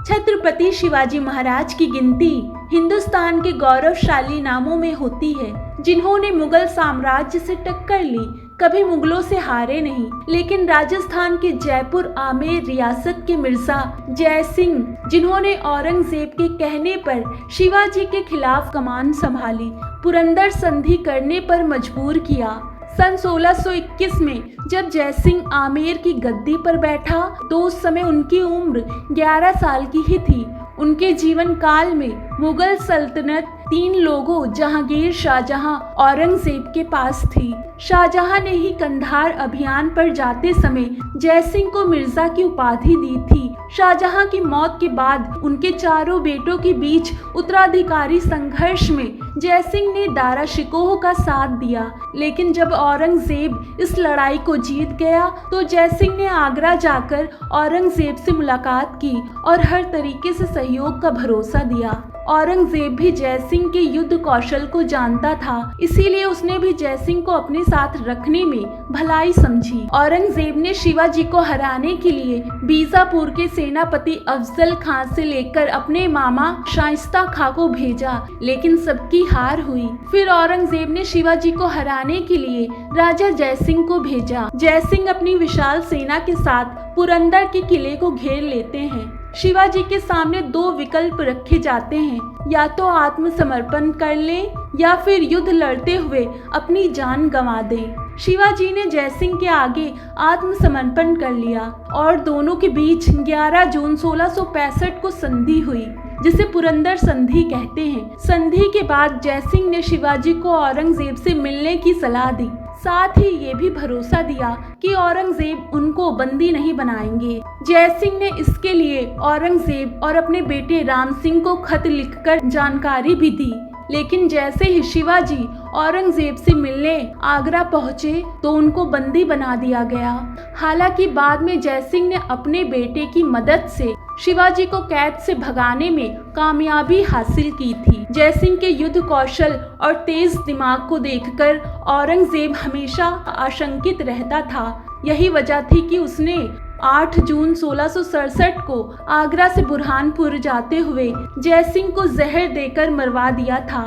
छत्रपति शिवाजी महाराज की गिनती हिंदुस्तान के गौरवशाली नामों में होती है, जिन्होंने मुगल साम्राज्य से टक्कर ली। कभी मुगलों से हारे नहीं, लेकिन राजस्थान के जयपुर आमेर रियासत के मिर्जा जय सिंह, जिन्होंने औरंगजेब के कहने पर शिवाजी के खिलाफ कमान संभाली, पुरंदर संधि करने पर मजबूर किया। सन 1621 में जब जयसिंह आमेर की गद्दी पर बैठा तो उस समय उनकी उम्र 11 साल की ही थी। उनके जीवन काल में मुगल सल्तनत 3 लोगों जहांगीर, शाहजहां, औरंगजेब के पास थी। शाहजहां ने ही कंधार अभियान पर जाते समय जयसिंह को मिर्जा की उपाधि दी थी। शाहजहां की मौत के बाद उनके चारों बेटों के बीच उत्तराधिकारी संघर्ष में जयसिंह ने दारा शिकोह का साथ दिया, लेकिन जब औरंगजेब इस लड़ाई को जीत गया तो जयसिंह ने आगरा जाकर औरंगजेब से मुलाकात की और हर तरीके से सहयोग का भरोसा दिया। औरंगजेब भी जयसिंह के युद्ध कौशल को जानता था, इसीलिए उसने भी जयसिंह को अपने साथ रखने में भलाई समझी। औरंगजेब ने शिवाजी को हराने के लिए बीजापुर के सेनापति अफजल खां से लेकर अपने मामा शाइस्ता खां को भेजा, लेकिन सबकी हार हुई। फिर औरंगजेब ने शिवाजी को हराने के लिए राजा जयसिंह को भेजा। जयसिंह अपनी विशाल सेना के साथ पुरंदर के किले को घेर लेते हैं। शिवाजी के सामने 2 विकल्प रखे जाते हैं, या तो आत्मसमर्पण कर लें या फिर युद्ध लड़ते हुए अपनी जान गंवा दें। शिवाजी ने जयसिंह के आगे आत्मसमर्पण कर लिया और दोनों के बीच 11 जून 1665 को संधि हुई, जिसे पुरंदर संधि कहते हैं। संधि के बाद जयसिंह ने शिवाजी को औरंगजेब से मिलने की सलाह दी, साथ ही ये भी भरोसा दिया कि औरंगजेब उनको बंदी नहीं बनाएंगे। जयसिंह ने इसके लिए औरंगजेब और अपने बेटे राम सिंह को खत लिखकर जानकारी भी दी, लेकिन जैसे ही शिवाजी औरंगजेब से मिलने आगरा पहुंचे तो उनको बंदी बना दिया गया। हालांकि बाद में जयसिंह ने अपने बेटे की मदद से शिवाजी को कैद से भगाने में कामयाबी हासिल की थी। जयसिंह के युद्ध कौशल और तेज दिमाग को देखकर औरंगजेब हमेशा आशंकित रहता था। यही वजह थी कि उसने 8 जून 1667 को आगरा से बुरहानपुर जाते हुए जयसिंह को जहर देकर मरवा दिया था।